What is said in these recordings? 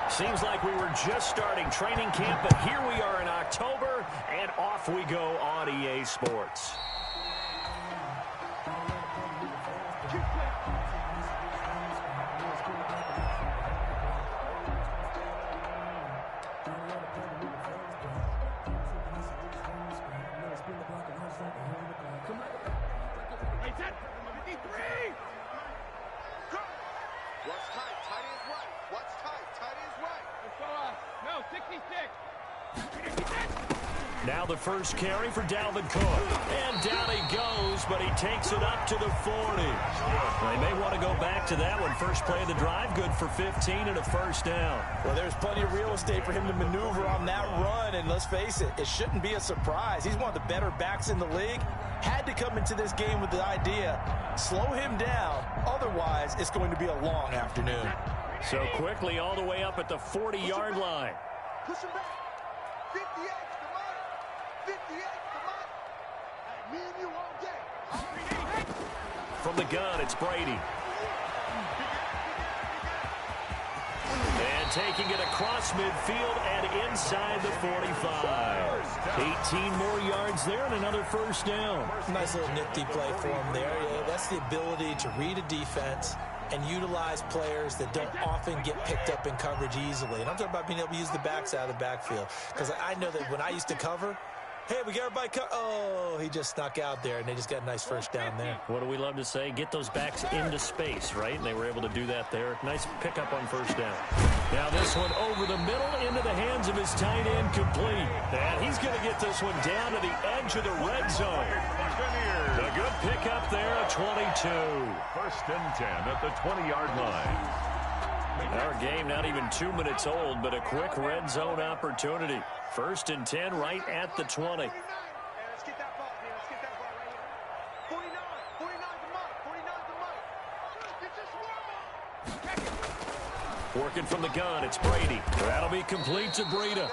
Seems like we were just starting training camp, but here we are in October, and off we go on EA Sports. Now the first carry for Dalvin Cook. And down he goes, but he takes it up to the 40. They may want to go back to that one. First play of the drive, good for 15 and a first down. Well, there's plenty of real estate for him to maneuver on that run, and let's face it, it shouldn't be a surprise. He's one of the better backs in the league. Had to come into this game with the idea, slow him down, otherwise it's going to be a long afternoon. So quickly all the way up at the 40-yard line. Push him back. 58 to Mike. 58 to Mike. Me and you all day. From the gun, it's Brady. And taking it across midfield and inside the 45. 18 more yards there and another first down. Nice little nifty play for him there. Yeah, that's the ability to read a defense and utilize players that don't often get picked up in coverage easily. And I'm talking about being able to use the backs out of the backfield. Because I know that when I used to cover, hey, we got everybody oh, he just snuck out there, and they just got a nice first down there. What do we love to say? Get those backs into space, right? And they were able to do that there. Nice pickup on first down. Now this one over the middle into the hands of his tight end, complete. And he's going to get this one down to the edge of the red zone. A good pickup there at 22. First and 10 at the 20-yard line. Our game not even 2 minutes old, but a quick red zone opportunity. First and 10 right at the 20. Let's get that ball, man. Let's get that ball right here. 49 to Mike. 49 to Mike. Get this one. Working from the gun, it's Brady. That'll be complete to Breida.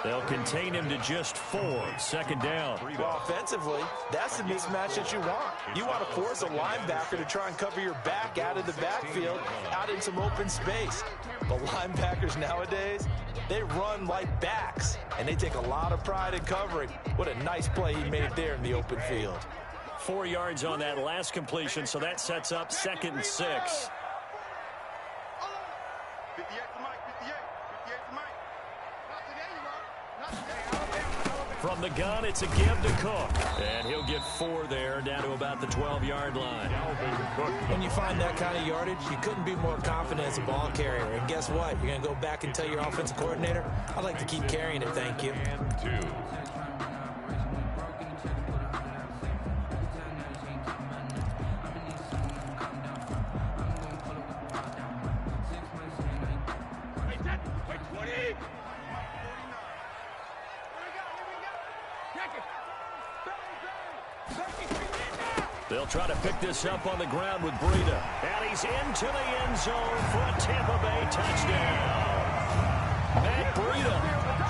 They'll contain him to just 4. Second down. Well, offensively, that's the mismatch that you want. You want to force a linebacker to try and cover your back out of the backfield, out in some open space. But linebackers nowadays, they run like backs, and they take a lot of pride in covering. What a nice play he made there in the open field. 4 yards on that last completion, so that sets up 2nd and 6. 58 to Mike. 58 to Mike. From the gun, it's a give to Cook. And he'll get 4 there, down to about the 12-yard line. When you find that kind of yardage, you couldn't be more confident as a ball carrier. And guess what? You're going to go back and tell your offensive coordinator, I'd like to keep carrying it, thank you. They'll try to pick this up on the ground with Breida. And he's into the end zone for a Tampa Bay touchdown. Matt Breida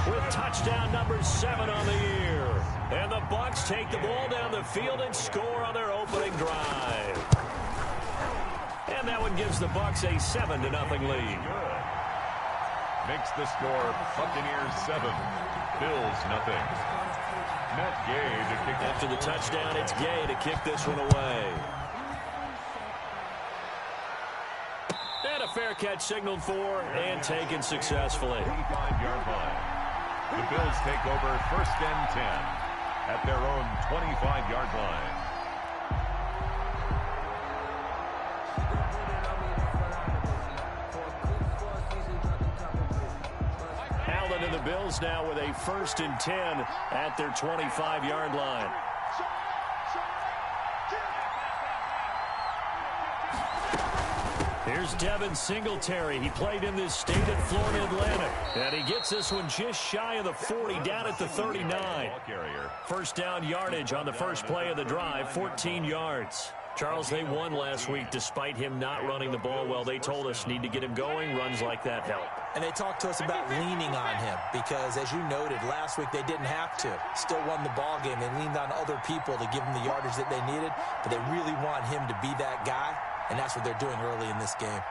with touchdown number 7 on the year. And the Bucs take the ball down the field and score on their opening drive. And that one gives the Bucs a 7-0 lead. Makes the score Buccaneers 7, Bills 0. Matt Gay to kick. After the touchdown, it's Gay to kick this one away. And a fair catch signaled for and taken successfully. 25-yard line. The Bills take over 1st and 10 at their own 25-yard line. And the Bills now with a 1st and 10 at their 25-yard line. Here's Devin Singletary. He played in this state at Florida Atlantic. And he gets this one just shy of the 40, down at the 39. First down yardage on the first play of the drive, 14 yards. Charles, they won last week despite him not running the ball well. They told us need to get him going. Runs like that help. And they talked to us about leaning on him because, as you noted, last week they didn't have to. Still won the ball game. They leaned on other people to give them the yardage that they needed, but they really want him to be that guy, and that's what they're doing early in this game.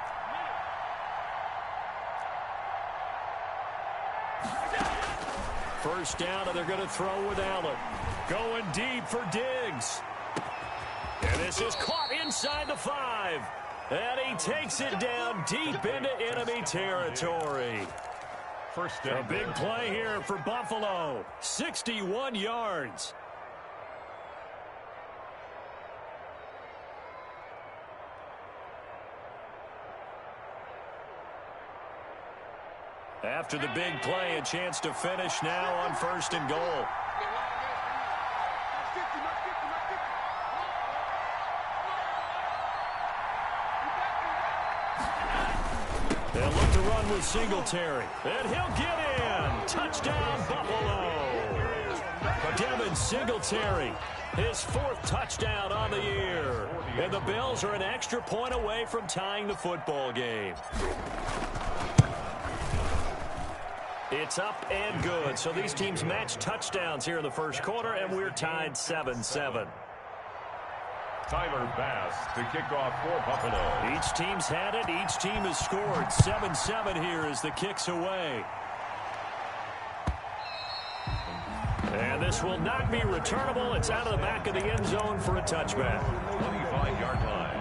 First down, and they're going to throw with Allen. Going deep for Diggs. And this is caught inside the 5. And he takes it down deep into enemy territory. First down. A big play here for Buffalo. 61 yards. After the big play, a chance to finish now on 1st and goal. They'll look to run with Singletary. And he'll get in. Touchdown, Buffalo. Devin Singletary, his 4th touchdown on the year. And the Bills are an extra point away from tying the football game. It's up and good. So these teams match touchdowns here in the first quarter, and we're tied 7-7. Tyler Bass to kick off for Buffalo. Each team's had it. Each team has scored. 7-7 here as the kick's away. And this will not be returnable. It's out of the back of the end zone for a touchback. 25-yard line.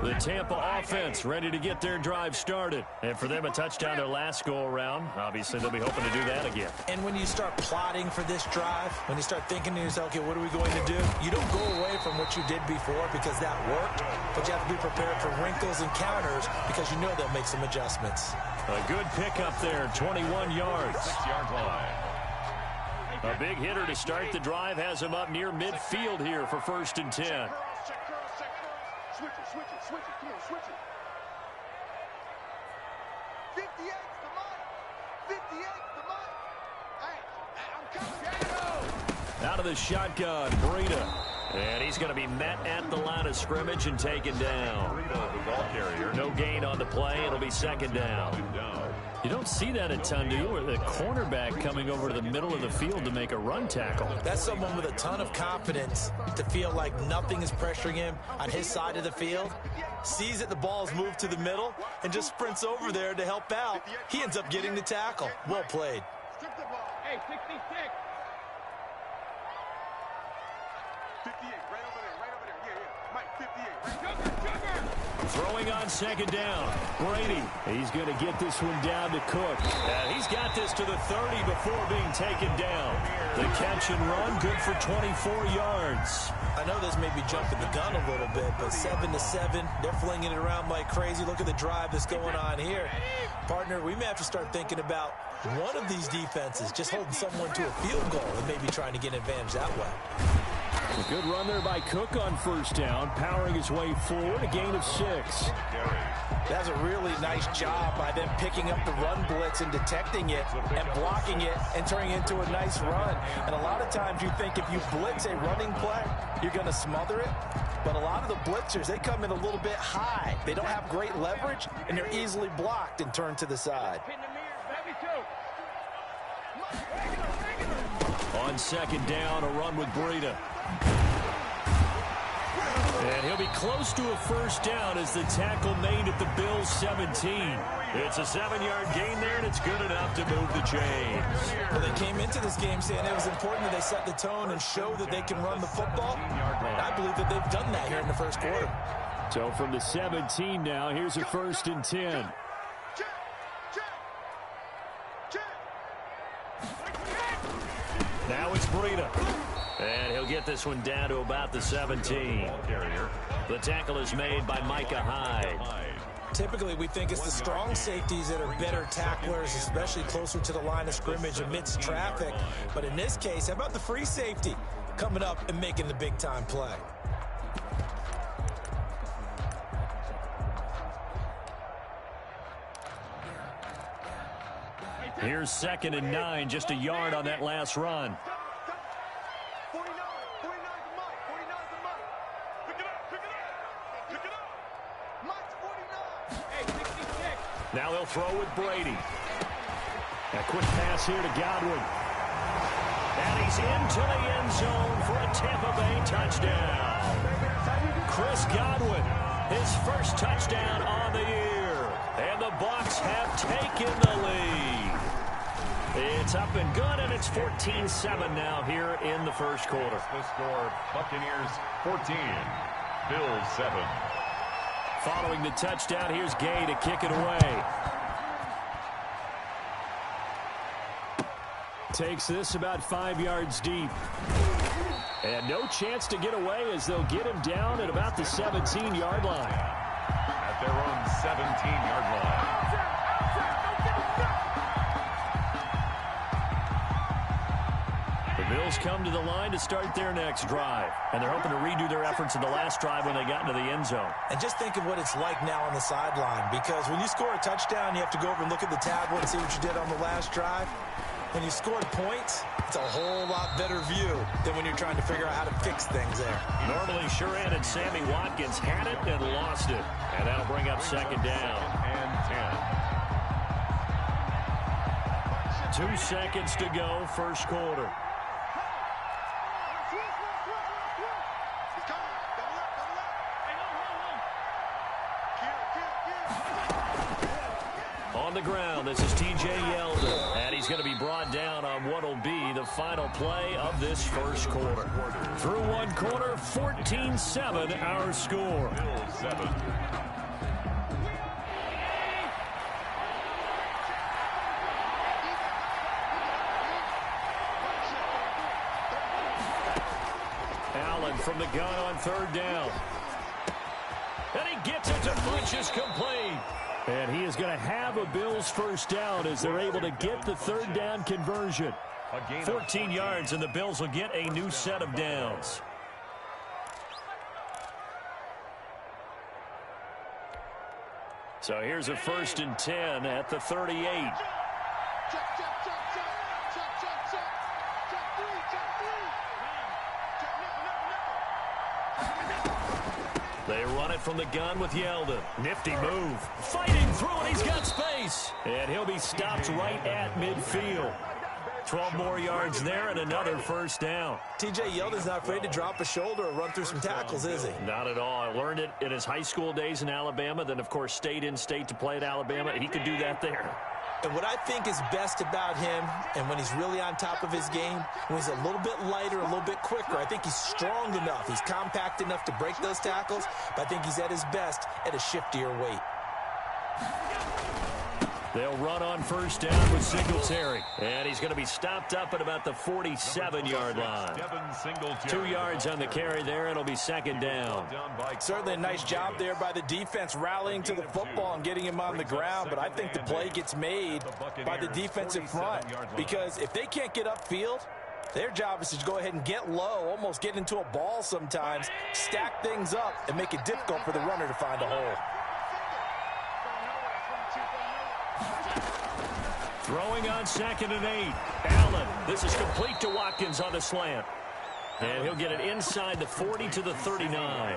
The Tampa offense ready to get their drive started. And for them, a touchdown their last go-around. Obviously, they'll be hoping to do that again. And when you start plotting for this drive, when you start thinking to yourself, okay, what are we going to do? You don't go away from what you did before because that worked, but you have to be prepared for wrinkles and counters because you know they'll make some adjustments. A good pickup there, 21 yards. 6-yard line. A big hitter to start the drive has him up near midfield here for 1st and 10. Switch it. Come on, switch it. 58 to Mike. 58 to Mike. Hey, I'm coming. Out of the shotgun, Breida. And he's going to be met at the line of scrimmage and taken down. Breida, the ball carrier. No gain on the play. It'll be 2nd down. You don't see that a ton, do you? Where the cornerback coming over to the middle of the field to make a run tackle. That's someone with a ton of confidence to feel like nothing is pressuring him on his side of the field. Sees that the ball's moved to the middle and just sprints over there to help out. He ends up getting the tackle. Well played. Hey, 66. 58, right over there. Yeah. Mike, 58. Sugar. Throwing on 2nd down. Brady, he's going to get this one down to Cook. And he's got this to the 30 before being taken down. The catch and run, good for 24 yards. I know this may be jumping the gun a little bit, but 7-7, they're flinging it around like crazy. Look at the drive that's going on here. Partner, we may have to start thinking about one of these defenses just holding someone to a field goal and maybe trying to get an advantage that way. A good run there by Cook on 1st down, powering his way forward, a gain of 6. That's a really nice job by them picking up the run blitz and detecting it and blocking it and turning it into a nice run. And a lot of times you think if you blitz a running play, you're going to smother it. But a lot of the blitzers, they come in a little bit high. They don't have great leverage, and they're easily blocked and turned to the side. On 2nd down, a run with Breida. And he'll be close to a 1st down as the tackle made at the Bills' 17. It's a 7-yard gain there, and it's good enough to move the chains. Well, they came into this game saying it was important that they set the tone and show that they can run the football. And I believe that they've done that here in the first quarter. So from the 17 now, here's a 1st and 10. Now it's Breida. And he'll get this one down to about the 17. The tackle is made by Micah Hyde. Typically, we think it's the strong safeties that are better tacklers, especially closer to the line of scrimmage amidst traffic. But in this case, how about the free safety coming up and making the big-time play? Here's 2nd and 9, just a yard on that last run. 49 to Mike. 49 to Mike. Pick it up. Mike's 49. Hey, 66. Now they'll throw with Brady. A quick pass here to Godwin. And he's into the end zone for a Tampa Bay touchdown. Chris Godwin, his first touchdown on the year. And the Bucs have taken the lead. It's up and good, and it's 14-7 now here in the first quarter. The score, Buccaneers 14, Bills 7. Following the touchdown, here's Gay to kick it away. Takes this about 5 yards deep. And no chance to get away as they'll get him down at about the 17-yard line. At their own 17-yard line. The Bills come to the line to start their next drive. And they're hoping to redo their efforts in the last drive when they got into the end zone. And just think of what it's like now on the sideline, because when you score a touchdown, you have to go over and look at the tablet and see what you did on the last drive. When you scored points, it's a whole lot better view than when you're trying to figure out how to fix things there. Normally, Shuran and Sammy Watkins had it and lost it. And that'll bring up second down. And 10. 2 seconds to go, first quarter. On the ground, this is T.J. Yeldon, and he's going to be brought down on what will be the final play of this first quarter. Through one quarter, 14-7 our score. Bills 7. Allen from the gun on third down. And he gets it to Bunches complete. And he is going to have a Bills first down as they're able to get the third down conversion. 14 yards, and the Bills will get a new set of downs. So here's a 1st and 10 at the 38. They run it from the gun with Yeldon. Nifty move. Fighting through it. He's got space. And he'll be stopped right at midfield. 12 more yards there and another first down. T.J. Yeldon's not afraid to drop a shoulder or run through some tackles, is he? Not at all. I learned it in his high school days in Alabama. Then, of course, stayed in state to play at Alabama. He could do that there. And what I think is best about him, and when he's really on top of his game, when he's a little bit lighter, a little bit quicker, I think he's strong enough. He's compact enough to break those tackles, but I think he's at his best at a shiftier weight. They'll run on first down with Singletary. And he's going to be stopped up at about the 47-yard line. 2 yards on the carry there. It'll be second down. Certainly a nice job there by the defense rallying to the football and getting him on the ground. But I think the play gets made by the defensive front. Because if they can't get upfield, their job is to go ahead and get low, almost get into a ball sometimes, stack things up, and make it difficult for the runner to find a hole. Throwing on 2nd and 8. Allen. This is complete to Watkins on the slant. And he'll get it inside the 40 to the 39.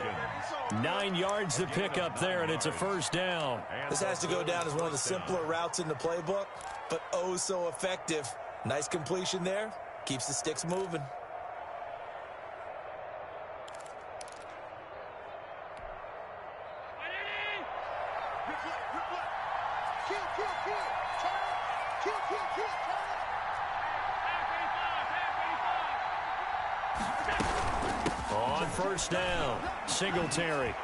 9 yards to pick up there, and it's a first down. This has to go down as one of the simpler routes in the playbook, but oh so effective. Nice completion there. Keeps the sticks moving. On first down, Singletary.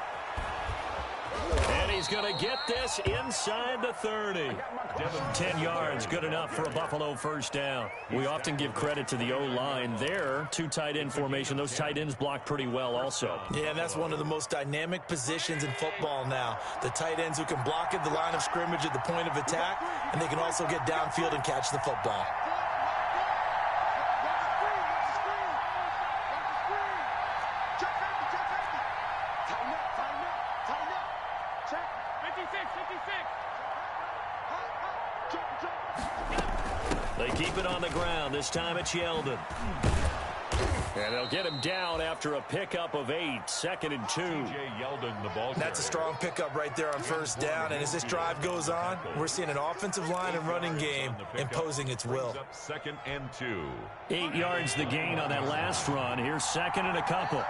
And he's going to get this inside the 30. 10 yards, good enough for a Buffalo first down. We often give credit to the O-line there. 2 tight end formation. Those tight ends block pretty well also. Yeah, and that's one of the most dynamic positions in football now. The tight ends who can block at the line of scrimmage at the point of attack, and they can also get downfield and catch the football. They keep it on the ground. This time it's Yeldon. And they'll get him down after a pickup of 8. 2nd and 2. That's a strong pickup right there on first down. And as this drive goes on, we're seeing an offensive line and running game imposing its will. 2nd and 2. 8 yards the gain on that last run. Here's 2nd and a couple.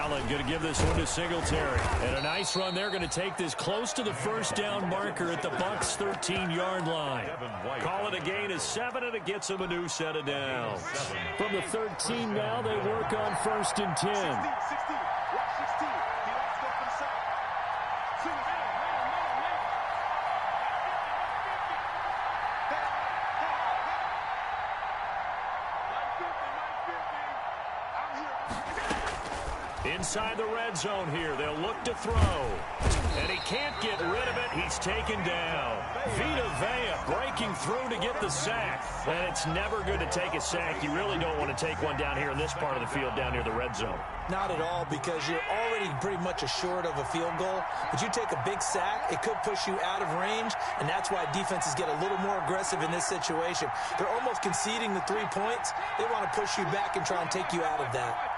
Allen going to give this one to Singletary. And a nice run there, going to take this close to the first down marker at the Bucs' 13-yard line. Call it a gain of 7, and it gets them a new set of downs. From the 13 now, they work on 1st and 10. 16. Watch 16. He likes to go for the side. Singletary. Inside the red zone here. They'll look to throw. And he can't get rid of it. He's taken down. Vita Vea breaking through to get the sack. And it's never good to take a sack. You really don't want to take one down here in this part of the field down near the red zone. Not at all, because you're already pretty much assured of a field goal. But you take a big sack, it could push you out of range, and that's why defenses get a little more aggressive in this situation. They're almost conceding the 3 points. They want to push you back and try and take you out of that.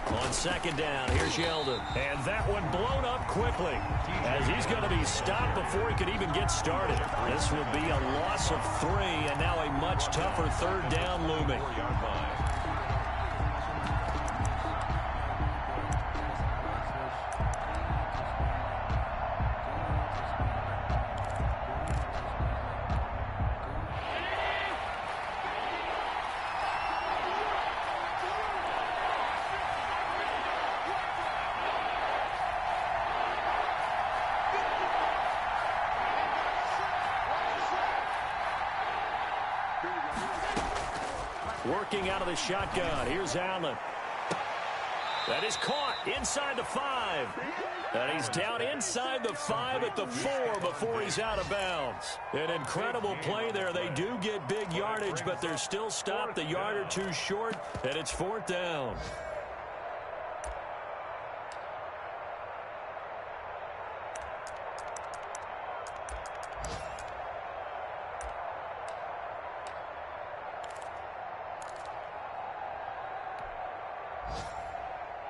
On 2nd down, here's Yeldon. And that one blown up quickly as he's going to be stopped before he could even get started. This will be a loss of 3, and now a much tougher 3rd down looming. Working out of the shotgun. Here's Allen. That is caught inside the 5. And he's down inside the 5 at the 4 before he's out of bounds. An incredible play there. They do get big yardage, but they're still stopped a yard or 2 short, and it's 4th down.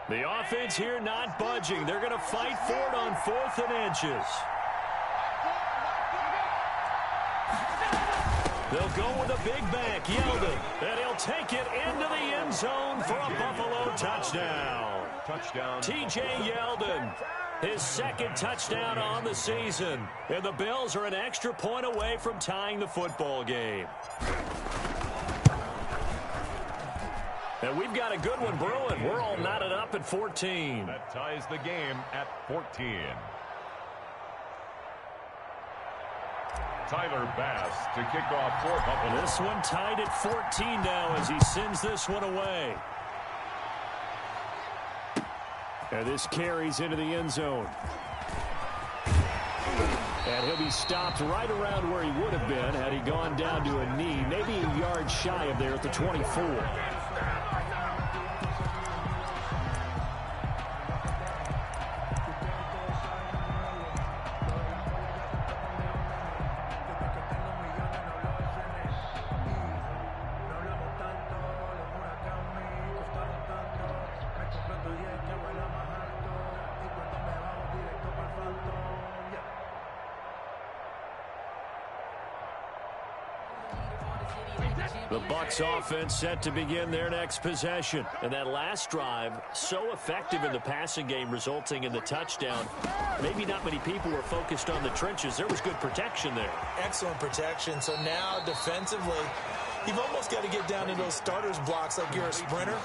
The offense here not budging. They're going to fight for it on 4th and inches. They'll go with a big back, Yeldon, and he'll take it into the end zone for a Buffalo touchdown. T.J. Yeldon, his 2nd touchdown on the season. And the Bills are an extra point away from tying the football game. And we've got a good one brewing. We're all knotted up at 14. That ties the game at 14. Tyler Bass to kick off for Buffalo. This one tied at 14 now as he sends this one away. And this carries into the end zone. And he'll be stopped right around where he would have been had he gone down to a knee, maybe a yard shy of there at the 24. The Bucs offense set to begin their next possession. And that last drive, so effective in the passing game, resulting in the touchdown. Maybe not many people were focused on the trenches. There was good protection there. Excellent protection. So now defensively, you've almost got to get down in those starters blocks like you're a sprinter.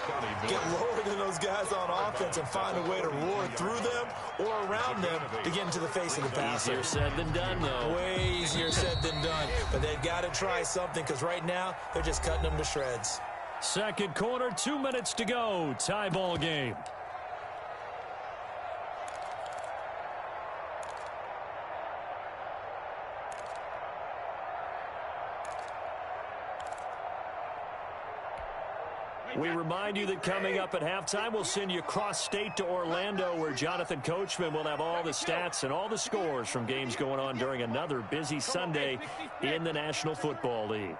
Get lower than those guys on offense and find a way to roar through them or around them to get into the face of the passer. Easier said than done, though. Way easier said than done. But they've got to try something because right now they're just cutting them to shreds. 2nd quarter, 2 minutes to go. Tie ball game. We remind you that coming up at halftime, we'll send you cross-state to Orlando, where Jonathan Coachman will have all the stats and all the scores from games going on during another busy Sunday in the National Football League.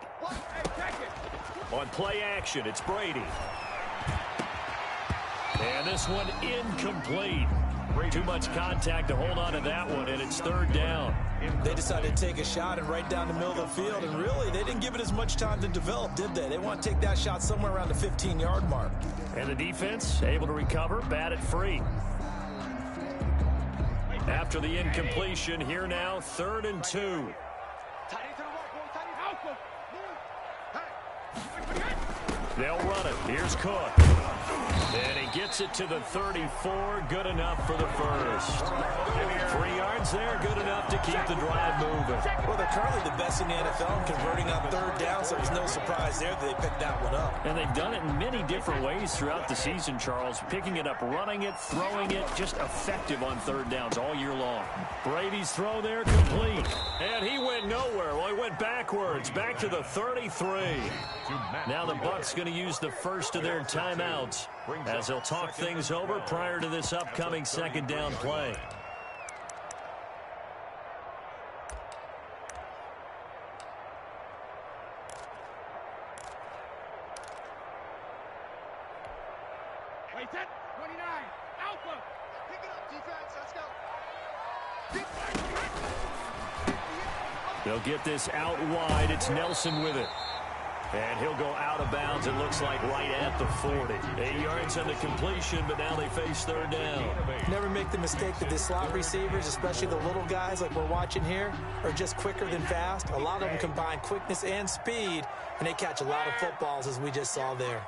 On play action, it's Brady. And this one incomplete. Too much contact to hold on to that one, and it's third down. They decided to take a shot and right down the middle of the field, and really, they didn't give it as much time to develop, did they? They want to take that shot somewhere around the 15-yard mark. And the defense able to recover, bat it free. After the incompletion, here now, 3rd and 2. They'll run it. Here's Cook. And he gets it to the 34. Good enough for the first. 3 yards there. Good enough to keep the drive moving. Well, they're currently the best in the NFL in converting on 3rd down, so there's no surprise there that they picked that one up. And they've done it in many different ways throughout the season, Charles. Picking it up, running it, throwing it, just effective on 3rd downs all year long. Brady's throw there complete. And he went nowhere. Well, he went backwards, back to the 33. Now the Bucs going to use the first of their timeouts as they'll talk things over prior to this upcoming 2nd down play. Wait, set. 29. Alpha. Pick it up, defense. Let's go. They'll get this out wide. It's Nelson with it. And he'll go out of bounds, it looks like, right at the 40. 8 yards on the completion, but now they face 3rd down. Never make the mistake that the slot receivers, especially the little guys like we're watching here, are just quicker than fast. A lot of them combine quickness and speed, and they catch a lot of footballs, as we just saw there.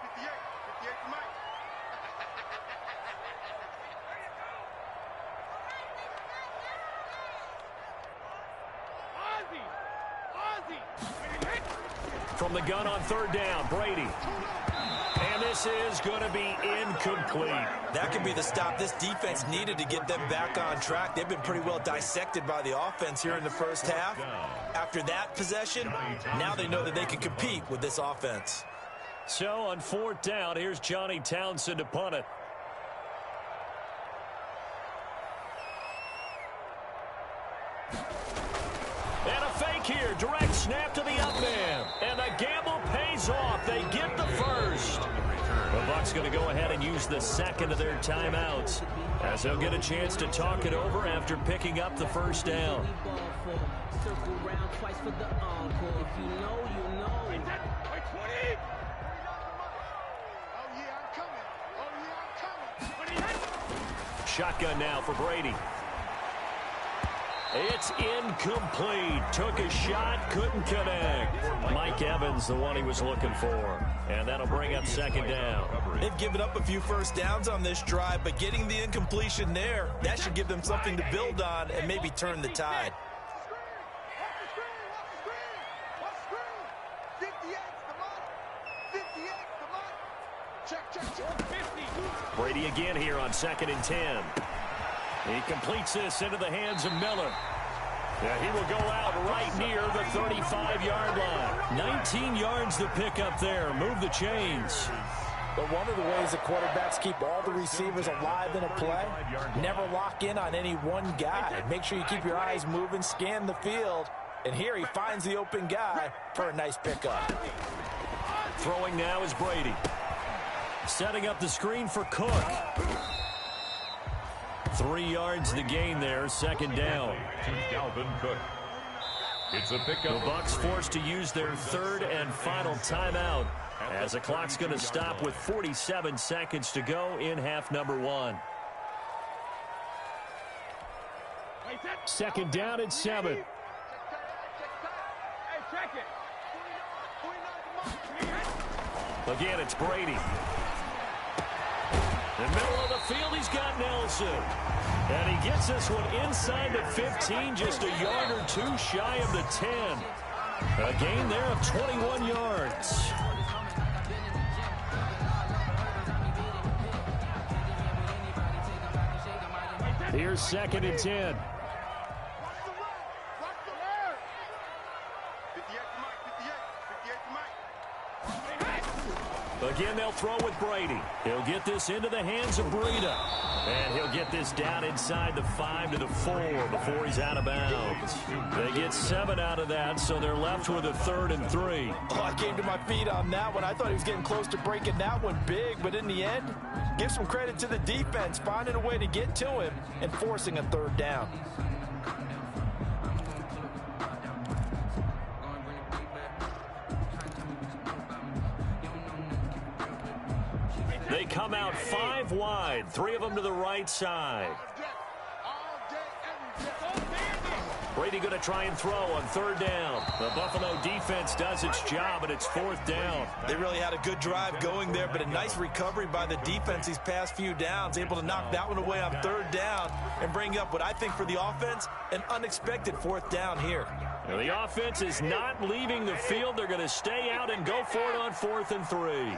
From the gun on 3rd down, Brady. And this is going to be incomplete. That could be the stop this defense needed to get them back on track. They've been pretty well dissected by the offense here in the first half. After that possession, now they know that they can compete with this offense. So on 4th down, here's Johnny Townsend to punt it. And a fake here. Direct snap to the up man. And the gamble pays off. They get the first. The Bucs going to go ahead and use the 2nd of their timeouts as they'll get a chance to talk it over after picking up the 1st down. Shotgun now for Brady. It's incomplete. Took a shot, couldn't connect. Mike Evans, the one he was looking for. And that'll bring up 2nd down. They've given up a few first downs on this drive, but getting the incompletion there, that should give them something to build on and maybe turn the tide. Brady again here on 2nd and 10. He completes this into the hands of Miller. Yeah, he will go out right near the 35-yard line. 19 yards to pick up there. Move the chains. But one of the ways that quarterbacks keep all the receivers alive in a play, never lock in on any one guy. Make sure you keep your eyes moving, scan the field, and here he finds the open guy for a nice pickup. Throwing now is Brady. Setting up the screen for Cook. 3 yards the gain there, 2nd down. Dalvin Cook. It's a pickup. The Bucs forced to use their 3rd and final timeout as the clock's going to stop with 47 seconds to go in half number 1. 2nd down at 7. Again, it's Brady. In the middle of the field, he's got Nelson. And he gets this one inside the 15, just a yard or 2 shy of the 10. A gain there of 21 yards. Here's 2nd and 10. Again, they'll throw with Brady. He'll get this into the hands of Breida. And he'll get this down inside the 5 to the 4 before he's out of bounds. They get 7 out of that, so they're left with a 3rd and 3. Oh, I came to my feet on that one. I thought he was getting close to breaking that one big, but in the end, give some credit to the defense, finding a way to get to him and forcing a 3rd down. They come out 5 wide, 3 of them to the right side. Brady going to try and throw on 3rd down. The Buffalo defense does its job, and it's 4th down. They really had a good drive going there, but a nice recovery by the defense these past few downs, able to knock that one away on 3rd down and bring up what I think for the offense, an unexpected 4th down here. Now, the offense is not leaving the field. They're going to stay out and go for it on 4th and 3.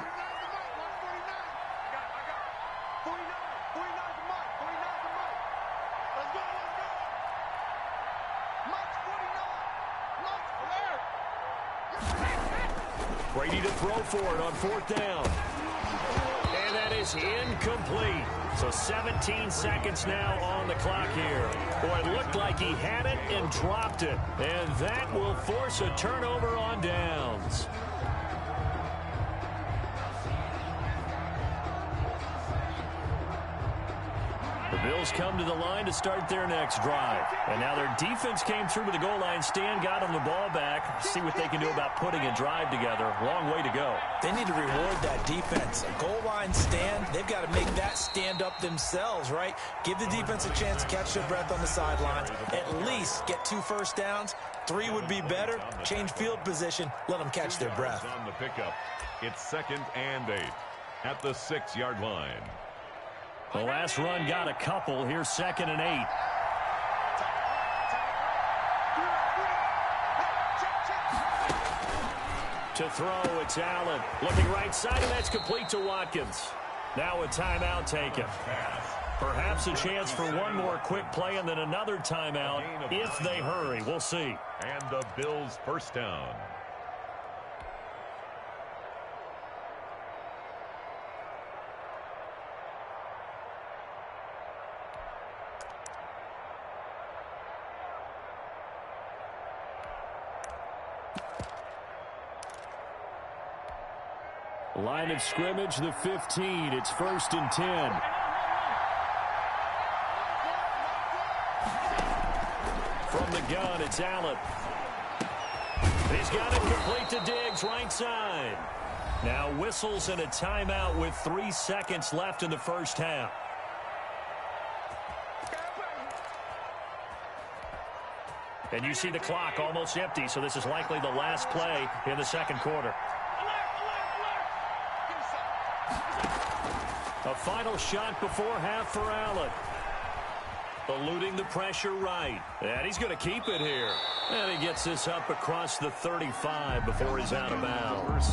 Brady to throw for it on 4th down. And that is incomplete. So 17 seconds now on the clock here. Boy, it looked like he had it and dropped it. And that will force a turnover on downs. The Bills come to the line to start their next drive. And now their defense came through to the goal line stand, got them the ball back. See what they can do about putting a drive together. Long way to go. They need to reward that defense. A goal line stand, they've got to make that stand up themselves, right? Give the defense a chance to catch their breath on the sidelines. At least get 2 first downs. 3 would be better. Change field position. Let them catch their breath. On the pickup, it's 2nd and 8 at the 6-yard line. The last run got a couple. Here's 2nd and 8. To throw, it's Allen. Looking right side, and that's complete to Watkins. Now a timeout taken. Perhaps a chance for one more quick play and then another timeout if they hurry. We'll see. And the Bills' first down. Line of scrimmage, the 15. It's 1st and 10. From the gun, it's Allen. He's got it complete to Diggs, right side. Now whistles and a timeout with 3 seconds left in the first half. And you see the clock almost empty, so this is likely the last play in the second quarter. A final shot before half for Allen. Eluding the pressure right. And he's going to keep it here. And he gets this up across the 35 before he's out of bounds.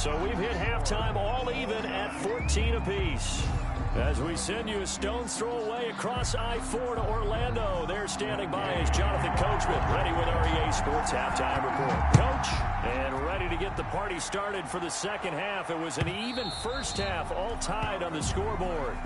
So we've hit halftime all even at 14 apiece. As we send you a stone's throw away across I-4 to Orlando. There standing by is Jonathan Coachman, ready with our EA Sports Halftime Report. Coach, and ready to get the party started for the second half. It was an even first half, all tied on the scoreboard.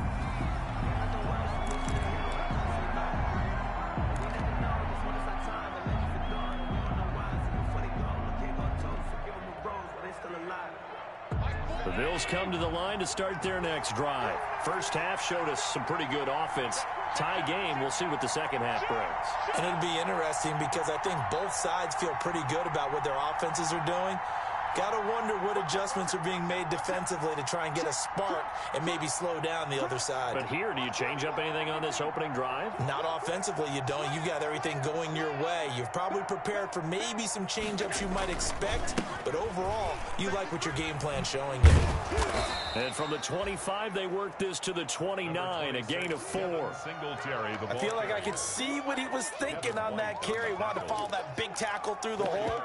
The Bills come to the line to start their next drive. First half showed us some pretty good offense. Tie game, we'll see what the second half brings. And it'll be interesting because I think both sides feel pretty good about what their offenses are doing. Got to wonder what adjustments are being made defensively to try and get a spark and maybe slow down the other side. But here, do you change up anything on this opening drive? Not offensively, you don't. You got everything going your way. You've probably prepared for maybe some change-ups you might expect, but overall, you like what your game plan's showing you. And from the 25, they work this to the 29, a gain of 4. I feel like I could see what he was thinking on that carry. Wanted to follow that big tackle through the hole.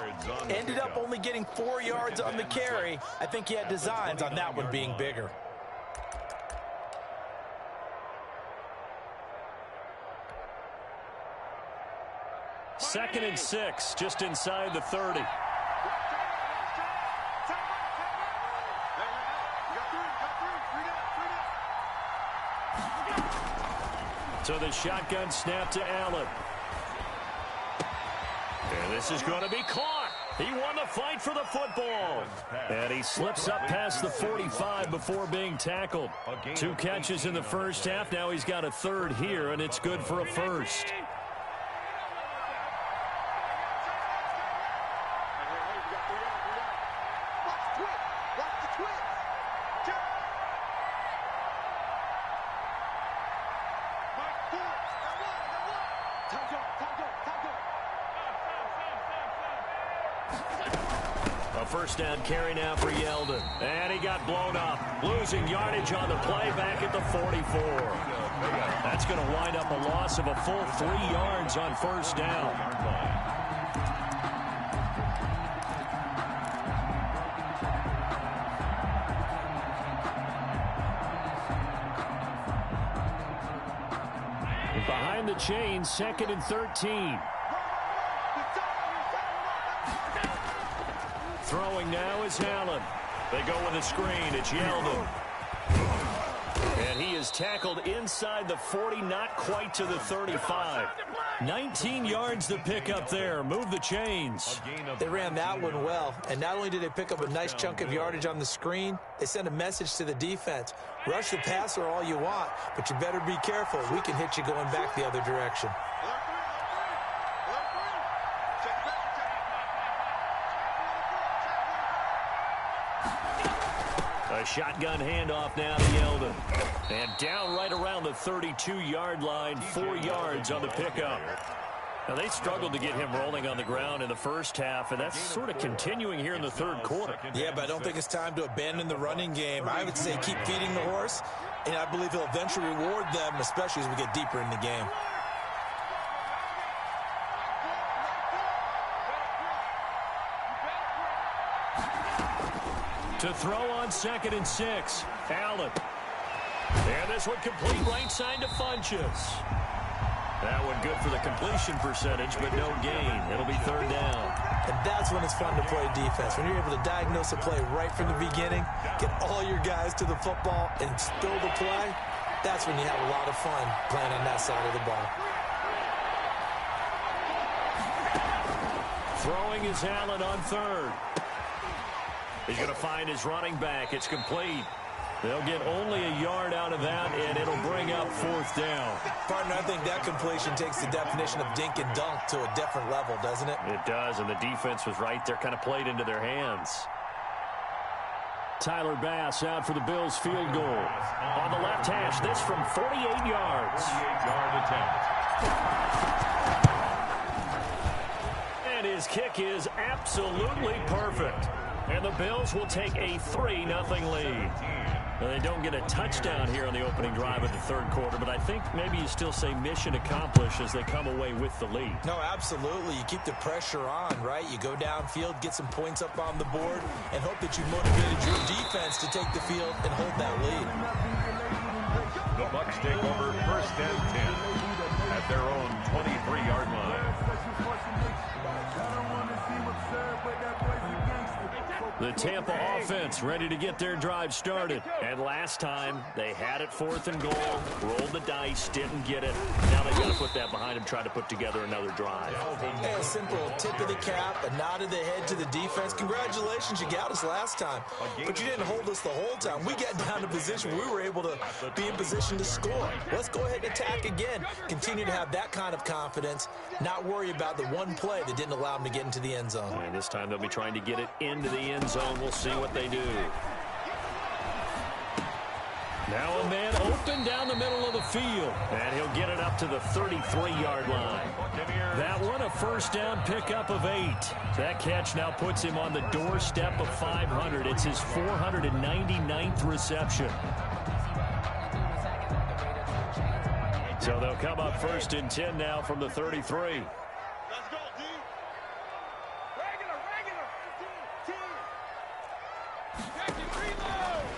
Ended up only getting 4 yards on the carry. I think he had designs on that one being bigger. Second and 6, just inside the 30. So the shotgun snap to Allen. And this is going to be caught. He won the fight for the football. And he slips up past the 45 before being tackled. 2 catches in the first half. Now he's got a third here, and it's good for a first. A first down carry now for Yeldon. And he got blown up. Losing yardage on the play back at the 44. That's going to wind up a loss of a full 3 yards on first down. Behind the chain, 2nd and 13. Throwing now is Allen. They go with a screen. It's Yeldon. And he is tackled inside the 40, not quite to the 35. 19 yards to pick up there. Move the chains. They ran that one well. And not only did they pick up a nice chunk of yardage on the screen, they sent a message to the defense. Rush the passer all you want, but you better be careful. We can hit you going back the other direction. A shotgun handoff now to Yeldon. And down right around the 32-yard line, 4 yards on the pickup. Now, they struggled to get him rolling on the ground in the first half, and that's sort of continuing here in the third quarter. Yeah, but I don't think it's time to abandon the running game. I would say keep feeding the horse, and I believe he'll eventually reward them, especially as we get deeper in the game. To throw on 2nd and 6. Allen. And this one complete right side to Funchess. That one good for the completion percentage, but no gain. It'll be 3rd down. And that's when it's fun to play defense. When you're able to diagnose a play right from the beginning, get all your guys to the football, and spill the play, that's when you have a lot of fun playing on that side of the ball. Throwing is Allen on 3rd. He's going to find his running back. It's complete. They'll get only a yard out of that, and it'll bring up 4th down. Partner, I think that completion takes the definition of dink and dunk to a different level, doesn't it? It does, and the defense was right there, kind of played into their hands. Tyler Bass out for the Bills field goal. On the left hash, this from 48 yards. 48-yard attempt. And his kick is absolutely perfect. And the Bills will take a 3-0 lead. Now, they don't get a touchdown here on the opening drive of the third quarter, but I think maybe you still say mission accomplished as they come away with the lead. No, absolutely. You keep the pressure on, right? You go downfield, get some points up on the board, and hope that you motivated your defense to take the field and hold that lead. The Bucs take over 1st and 10 at their own 23-yard line. The Tampa offense ready to get their drive started. And last time, they had it 4th and goal, rolled the dice, didn't get it. Now they've got to put that behind them, try to put together another drive. Hey, a simple tip of the cap, a nod of the head to the defense. Congratulations, you got us last time. But you didn't hold us the whole time. We got down to position where we were able to be in position to score. Let's go ahead and attack again. Continue to have that kind of confidence, not worry about the one play that didn't allow them to get into the end zone. And this time they'll be trying to get it into the end zone. We'll see what they do. Now a man open down the middle of the field. And he'll get it up to the 33-yard line. That one, a first down pickup of 8. That catch now puts him on the doorstep of 500. It's his 499th reception. So they'll come up 1st and 10 now from the 33.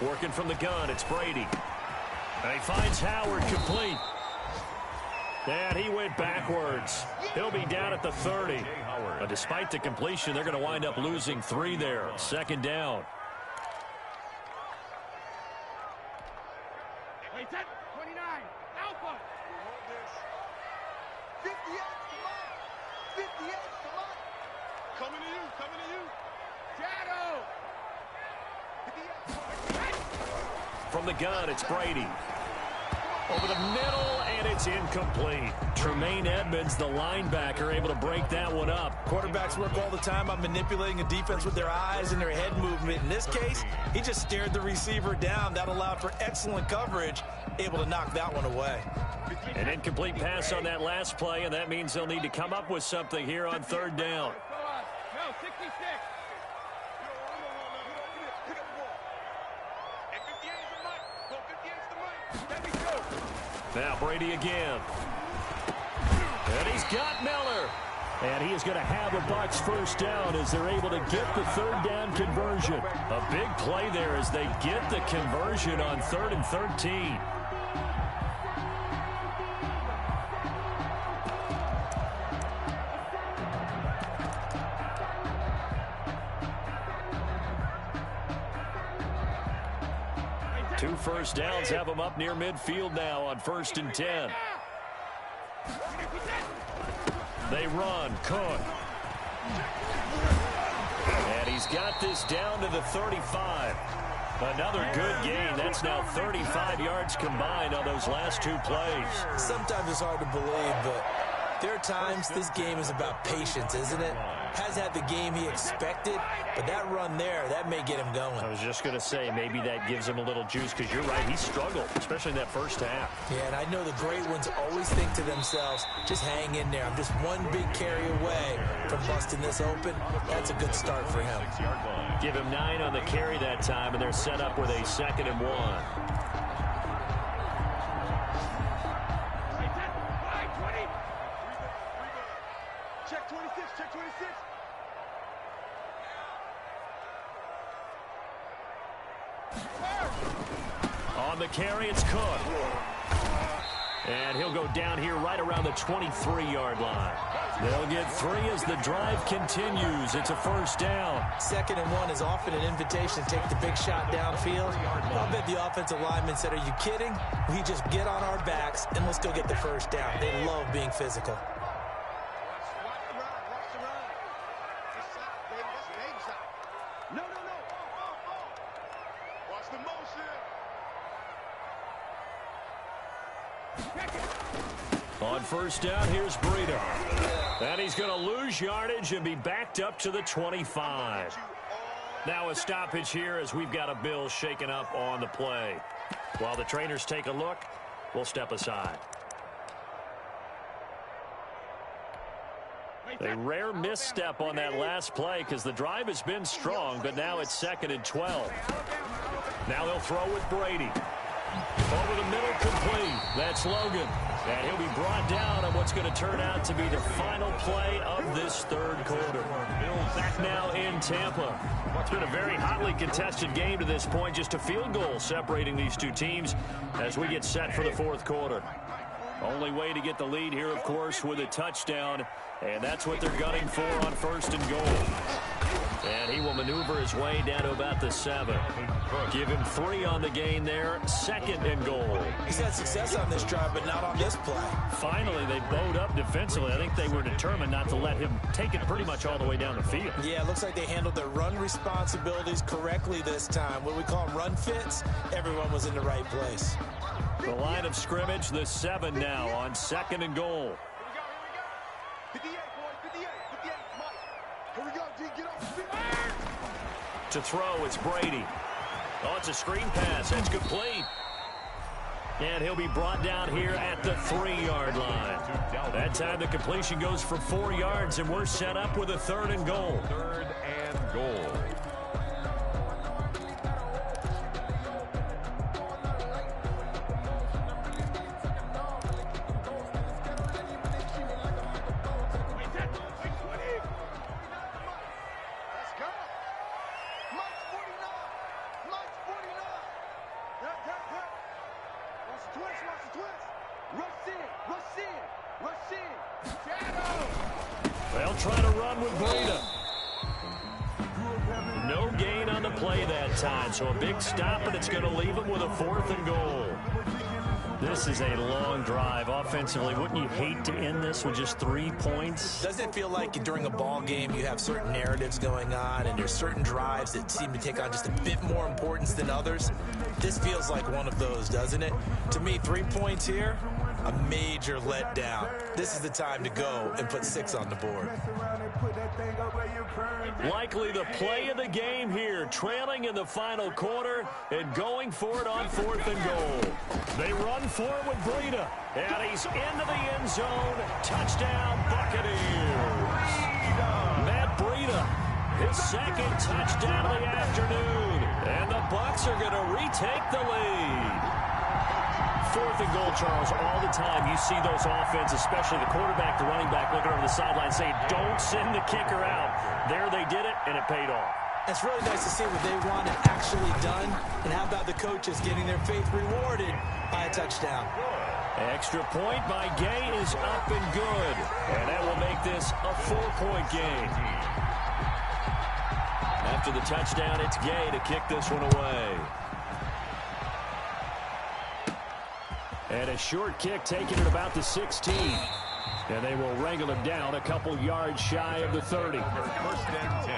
Working from the gun, it's Brady. And he finds Howard complete. And he went backwards. He'll be down at the 30. But despite the completion, they're going to wind up losing 3 there. 2nd down. Coming to you, coming to you. Shadow. From the gun, it's Brady. Over the middle, and it's incomplete. Tremaine Edmonds, the linebacker, able to break that one up. Quarterbacks work all the time on manipulating a defense with their eyes and their head movement. In this case, he just stared the receiver down. That allowed for excellent coverage, able to knock that one away. An incomplete pass on that last play, and that means they'll need to come up with something here on third down. No, 66. Now Brady again. And he's got Miller. And he is going to have a Bucs first down as they're able to get the third down conversion. A big play there as they get the conversion on 3rd and 13. Two first downs have them up near midfield now on 1st and 10. They run. Cook. And he's got this down to the 35. Another good gain. That's now 35 yards combined on those last two plays. Sometimes it's hard to believe, but there are times this game is about patience, isn't it? Has had the game he expected, but that run there, that may get him going. I was just going to say, maybe that gives him a little juice, because you're right, he struggled, especially in that first half. Yeah, and I know the great ones always think to themselves, just hang in there. I'm just one big carry away from busting this open. That's a good start for him. Give him 9 on the carry that time, and they're set up with a 2nd and 1. Check 26, check 26. On the carry, it's Cook. And he'll go down here right around the 23-yard line. They'll get 3 as the drive continues. It's a first down. 2nd and 1 is often an invitation to take the big shot downfield. I'll bet the offensive lineman said, are you kidding? We just get on our backs and let's go get the first down. They love being physical. On first down, here's Breida. And he's going to lose yardage and be backed up to the 25. Now a stoppage here as we've got a Bill shaken up on the play. While the trainers take a look, we'll step aside. A rare misstep on that last play because the drive has been strong, but now it's 2nd and 12. Now they'll throw with Brady. Over the middle, complete. That's Logan. And he'll be brought down on what's going to turn out to be the final play of this third quarter. Back now in Tampa. It's been a very hotly contested game to this point. Just a field goal separating these two teams as we get set for the fourth quarter. Only way to get the lead here, of course, with a touchdown. And that's what they're gunning for on 1st and goal. And he will maneuver his way down to about the 7. Give him 3 on the gain there. 2nd and goal. He's had success on this drive, but not on this play. Finally, they bowed up defensively. I think they were determined not to let him take it pretty much all the way down the field. Yeah, it looks like they handled their run responsibilities correctly this time. What we call them run fits, everyone was in the right place. The line of scrimmage, the 7 now on 2nd and goal. 58, boys, 58, 58, Mike. Here we go, D, get up. To throw, it's Brady. Oh, it's a screen pass. That's complete. And he'll be brought down here at the 3-yard line. That time the completion goes for 4 yards, and we're set up with a 3rd and goal. 3rd and goal. They'll try to run with Breida. No gain on the play that time, so a big stop, and it's going to leave him with a 4th and goal. This is a long drive offensively. Wouldn't you hate to end this with just 3 points? Doesn't it feel like during a ball game you have certain narratives going on and there's certain drives that seem to take on just a bit more importance than others? This feels like one of those, doesn't it? To me, 3 points here, a major letdown. This is the time to go and put 6 on the board. Likely the play of the game here, trailing in the final quarter and going for it on 4th and goal. They run for it with Breida, and he's into the end zone. Touchdown, Buccaneers. Matt Breida, his second touchdown of the afternoon, and the Bucs are going to retake the lead. 4th and goal, Charles. All the time you see those offenses, especially the quarterback, the running back, looking over the sideline saying, don't send the kicker out. There they did it, and it paid off. It's really nice to see what they wanted actually done. And how about the coaches getting their faith rewarded by a touchdown? Extra point by Gay is up and good. And that will make this a 4-point game. After the touchdown, it's Gay to kick this one away. And a short kick taken at about the 16. And they will wrangle him down a couple yards shy of the 30. 1st and 10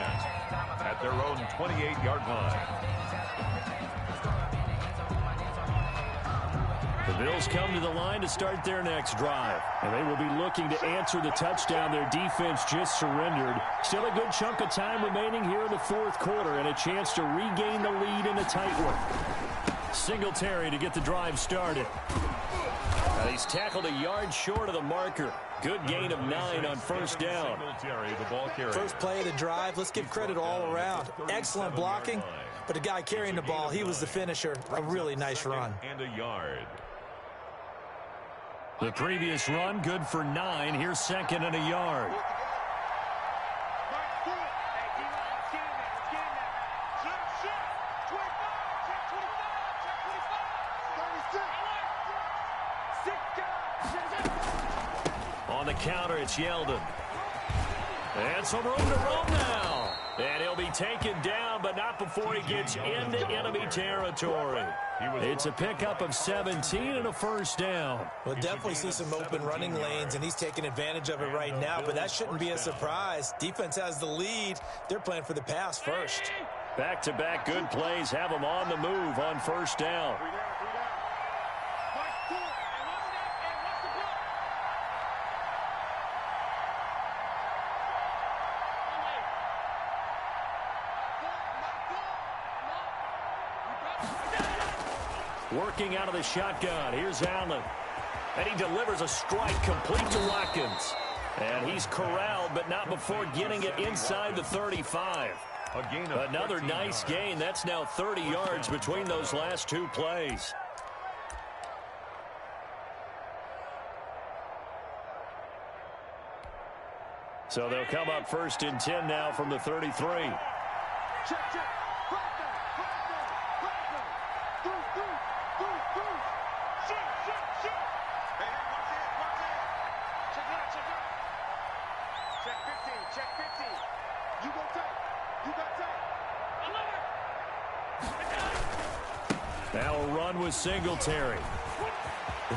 at their own 28-yard line. The Bills come to the line to start their next drive. And they will be looking to answer the touchdown their defense just surrendered. Still a good chunk of time remaining here in the 4th quarter and a chance to regain the lead in a tight one. Singletary to get the drive started. He's tackled a yard short of the marker. Good gain of 9 on 1st down. First play of the drive, let's give credit all around. Excellent blocking, but the guy carrying the ball, he was the finisher. A really nice run. And a yard. The previous run, good for 9. Here's 2nd and a yard. On the counter, it's Yeldon. And some room to roam now. And he'll be taken down, but not before he gets into enemy territory. It's a pickup of 17 and a 1st down. We'll definitely see some open running lanes, and he's taking advantage of it right now, but that shouldn't be a surprise. Defense has the lead. They're playing for the pass first. Back-to-back good plays have them on the move on 1st down. Working out of the shotgun. Here's Allen. And he delivers a strike complete to Watkins. And he's corralled, but not before getting it inside the 35. Another nice gain. That's now 30 yards between those last 2 plays. So they'll come up 1st and 10 now from the 33. Check. Check 15. You go tight. Now a run with Singletary.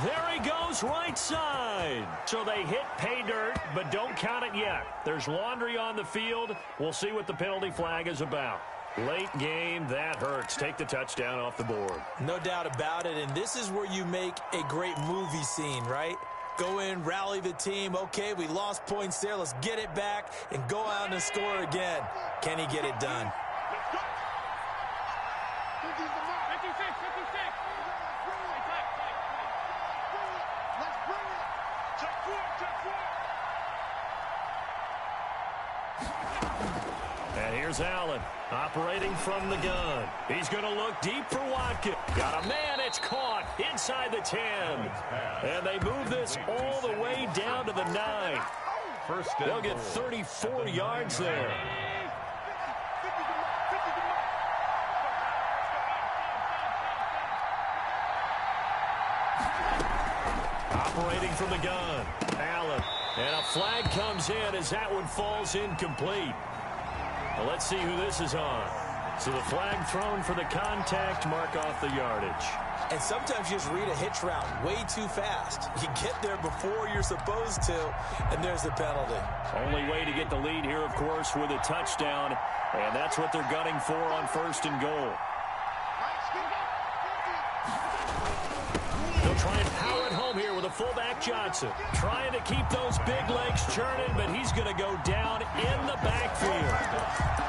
There he goes, right side. So they hit pay dirt, but don't count it yet. There's laundry on the field. We'll see what the penalty flag is about. Late game, that hurts. Take the touchdown off the board. No doubt about it, and this is where you make a great movie scene, right? Go in, rally the team. Okay, we lost points there. Let's get it back and go out and score again. Can he get it done? And here's Allen operating from the gun. He's going to look deep for Watkins. Got a man. It's caught inside the 10. And they move this all the way down to the 9. They'll get 34 yards there. Operating from the gun, Allen. And a flag comes in as that one falls incomplete. Well, let's see who this is on. So the flag thrown for the contact, mark off the yardage. And sometimes you just read a hitch route way too fast. You get there before you're supposed to, and there's the penalty. Only way to get the lead here, of course, with a touchdown, and that's what they're gunning for on 1st and goal. They'll try and power it home here with a fullback Johnson. Trying to keep those big legs churning, but he's going to go down in the backfield.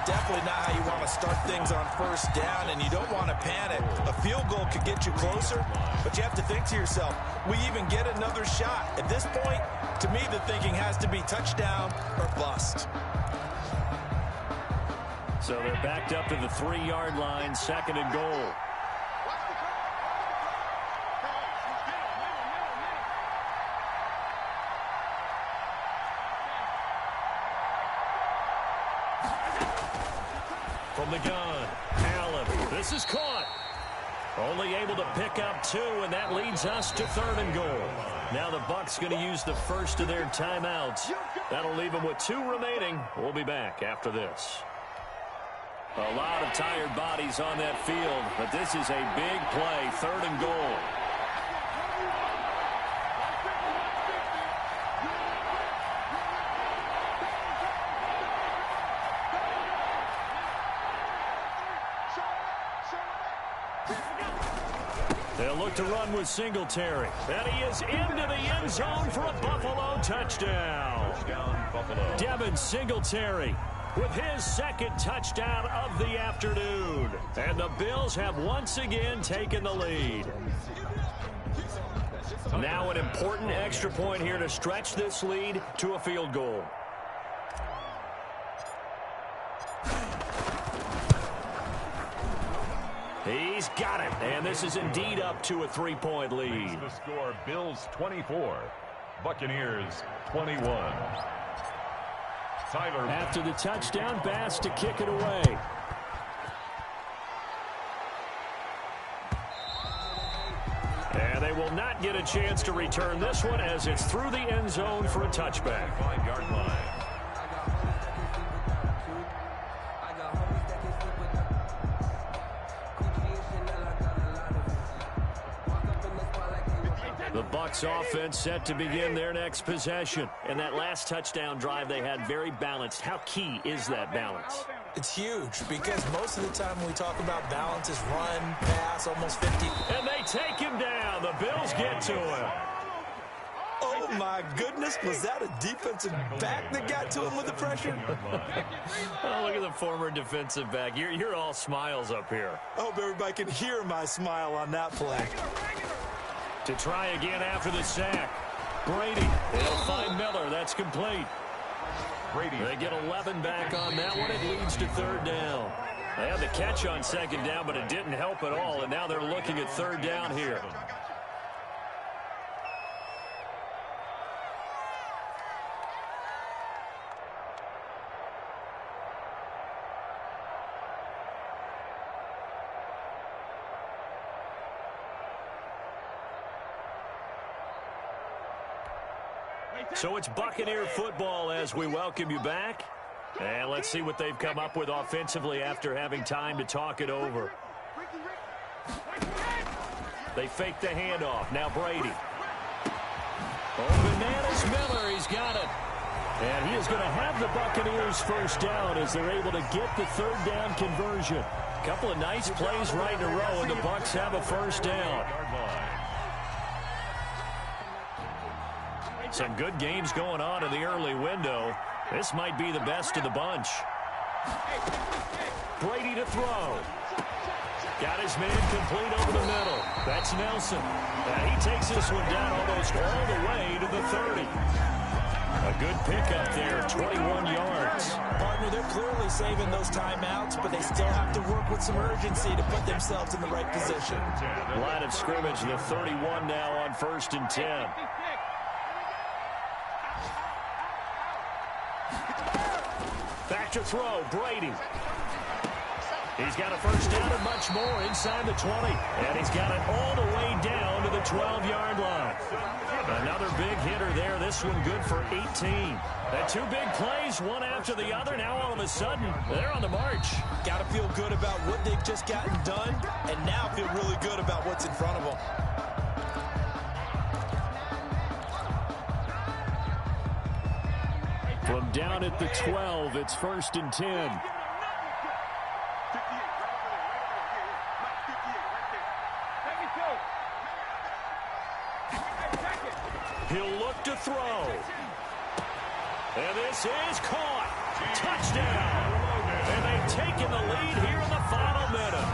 Definitely not how you want to start things on 1st down, and you don't want to panic. A field goal could get you closer, but you have to think to yourself, we even get another shot. At this point, to me, the thinking has to be touchdown or bust. So they're backed up to the 3-yard line, 2nd and goal. From the gun, Allen. This is caught. Only able to pick up 2, and that leads us to 3rd and goal. Now the Bucs going to use the first of their timeouts. That'll leave them with 2 remaining. We'll be back after this. A lot of tired bodies on that field, but this is a big play, 3rd and goal. They'll look to run with Singletary. And he is into the end zone for a Buffalo touchdown. Devin Singletary with his 2nd touchdown of the afternoon. And the Bills have once again taken the lead. Now an important extra point here to stretch this lead to a field goal. He's got it, and this is indeed up to a 3-point lead. The score, Bills 24, Buccaneers 21. Tyler. After the touchdown, Bass to kick it away. And they will not get a chance to return this one as it's through the end zone for a touchback. 5-yard line. The Bucs offense set to begin their next possession. And that last touchdown drive they had very balanced. How key is that balance? It's huge because most of the time when we talk about balance is run, pass, almost 50. And they take him down. The Bills get to him. Oh, my goodness. Was that a defensive back that got to him with the pressure? Oh, look at the former defensive back. You're all smiles up here. I hope everybody can hear my smile on that play. To try again after the sack. Brady. They'll find Miller. That's complete. Brady. They get 11 back on that one. It leads to 3rd down. They had the catch on 2nd down, but it didn't help at all, and now they're looking at 3rd down here. So it's Buccaneer football as we welcome you back. And let's see what they've come up with offensively after having time to talk it over. They fake the handoff. Now Brady. Oh, bananas Miller. He's got it. And he is going to have the Buccaneers 1st down as they're able to get the 3rd down conversion. A couple of nice plays right in a row, and the Bucs have a 1st down. Some good games going on in the early window. This might be the best of the bunch. Brady to throw. Got his man complete over the middle. That's Nelson. And he takes this one down almost all the way to the 30. A good pickup there, 21 yards. Partner, they're clearly saving those timeouts, but they still have to work with some urgency to put themselves in the right position. Line of scrimmage, the 31 now on 1st and 10. Back to throw, Brady. He's got a first down and much more inside the 20. And he's got it all the way down to the 12-yard line. Another big hitter there. This one good for 18. And two big plays, one after the other. Now all of a sudden, they're on the march. Got to feel good about what they've just gotten done, and now feel really good about what's in front of them. From down at the 12, it's 1st and 10. He'll look to throw. And this is caught. Touchdown. And they've taken the lead here in the final minute.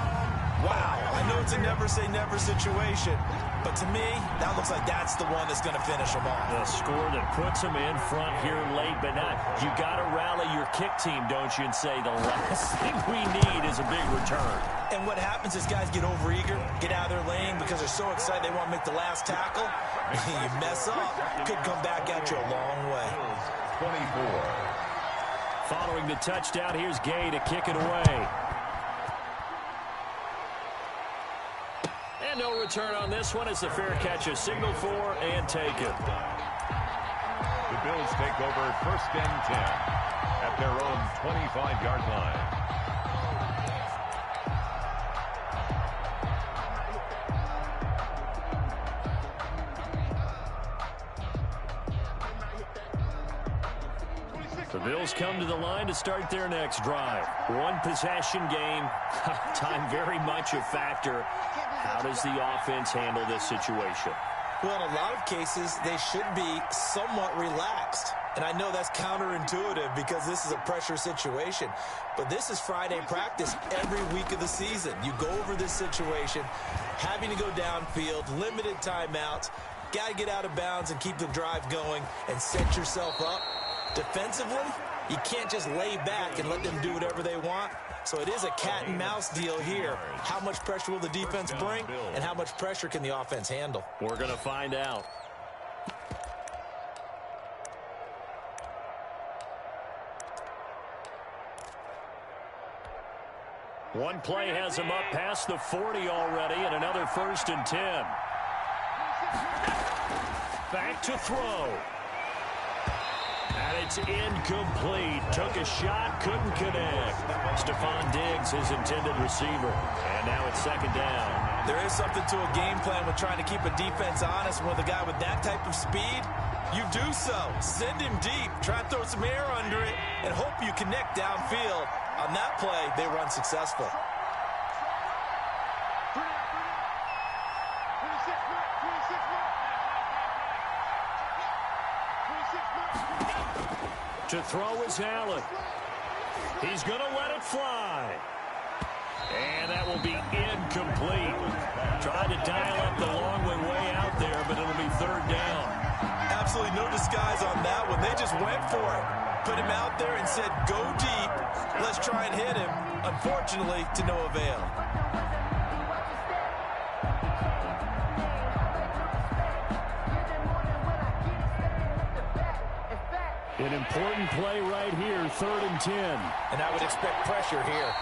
Wow, I know it's a never-say-never situation, but to me, that looks like that's the one that's going to finish them off. The score that puts them in front here late, but not. You got to rally your kick team, don't you, and say the last thing we need is a big return. And what happens is guys get overeager, get out of their lane because they're so excited they want to make the last tackle. You mess up, could come back at you a long way. 24. Following the touchdown, here's Gay to kick it away. And no return on this one. It's a fair catch, a signal for, and take it. The Bills take over 1st and 10 at their own 25-yard line. The Bills come to the line to start their next drive. One possession game. Time very much a factor. How does the offense handle this situation? Well, in a lot of cases, they should be somewhat relaxed. And I know that's counterintuitive because this is a pressure situation. But this is Friday practice every week of the season. You go over this situation, having to go downfield, limited timeouts, got to get out of bounds and keep the drive going and set yourself up. Defensively, you can't just lay back and let them do whatever they want. So it is a cat and mouse deal here. How much pressure will the defense bring, and how much pressure can the offense handle? We're going to find out. One play has him up past the 40 already, and another 1st and 10. Back to throw. And it's incomplete. Took a shot, couldn't connect. Stephon Diggs, his intended receiver. And now it's 2nd down. There is something to a game plan with trying to keep a defense honest. And with a guy with that type of speed, you do so. Send him deep. Try and throw some air under it and hope you connect downfield. On that play, they run successful. To throw is Allen. He's going to let it fly. And that will be incomplete. Tried to dial up the long way out there, but it'll be 3rd down. Absolutely no disguise on that one. They just went for it. Put him out there and said, go deep. Let's try and hit him. Unfortunately, to no avail. An important play right here, 3rd and 10. And I would expect pressure here.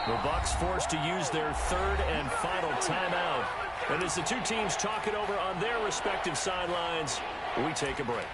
The Bucs forced to use their 3rd and final timeout. And as the two teams talk it over on their respective sidelines, we take a break.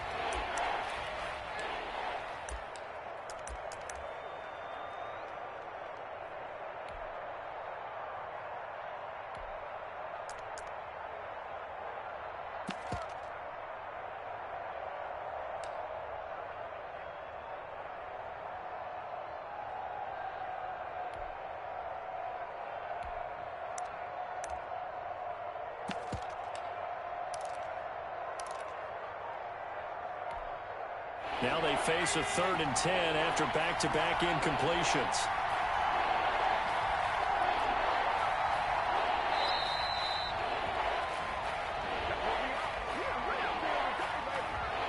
Now they face a 3rd and 10 after back-to-back incompletions.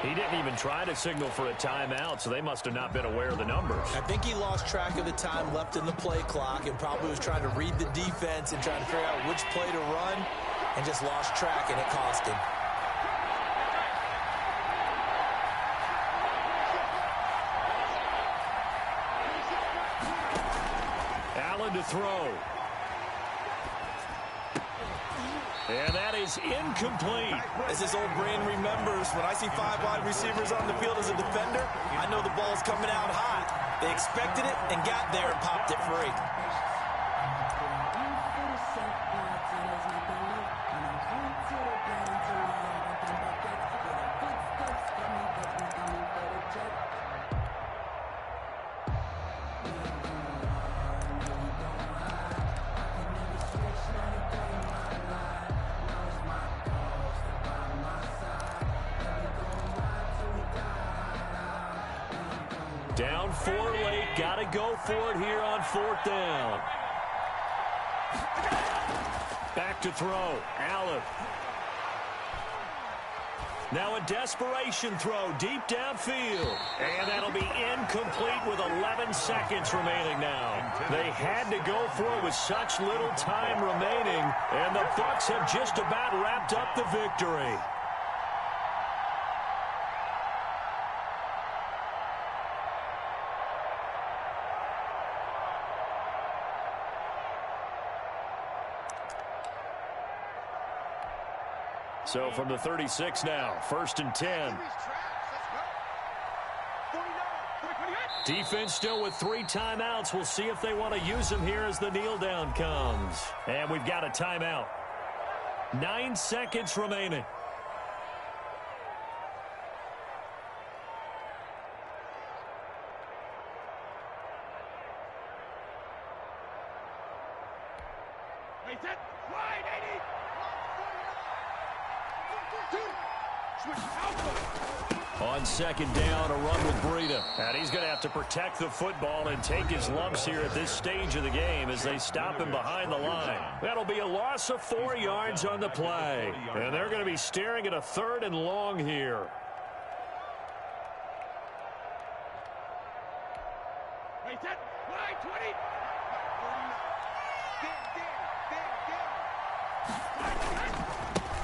He didn't even try to signal for a timeout, so they must have not been aware of the numbers. I think he lost track of the time left in the play clock and probably was trying to read the defense and trying to figure out which play to run and just lost track, and it cost him. To throw. And that is incomplete. As this old brain remembers, when I see 5 wide receivers on the field as a defender, I know the ball's coming out hot. They expected it and got there and popped it free. Down 4 late. Got to go for it here on 4th down. Back to throw. Allen. Now a desperation throw deep downfield. And that'll be incomplete with 11 seconds remaining now. They had to go for it with such little time remaining. And the Bucs have just about wrapped up the victory. So from the 36 now, 1st and 10. Defense still with 3 timeouts. We'll see if they want to use them here as the kneel down comes. And we've got a timeout. 9 seconds remaining. On 2nd down, a run with Breida. And he's going to have to protect the football and take his lumps here at this stage of the game as they stop him behind the line. That'll be a loss of 4 yards on the play. And they're going to be staring at a 3rd and long here.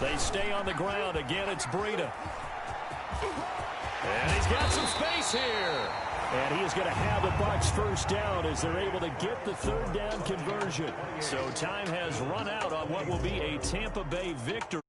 They stay on the ground. Again, it's Breida. And he's got some space here. And he is going to have the Bucs 1st down as they're able to get the 3rd down conversion. So time has run out on what will be a Tampa Bay victory.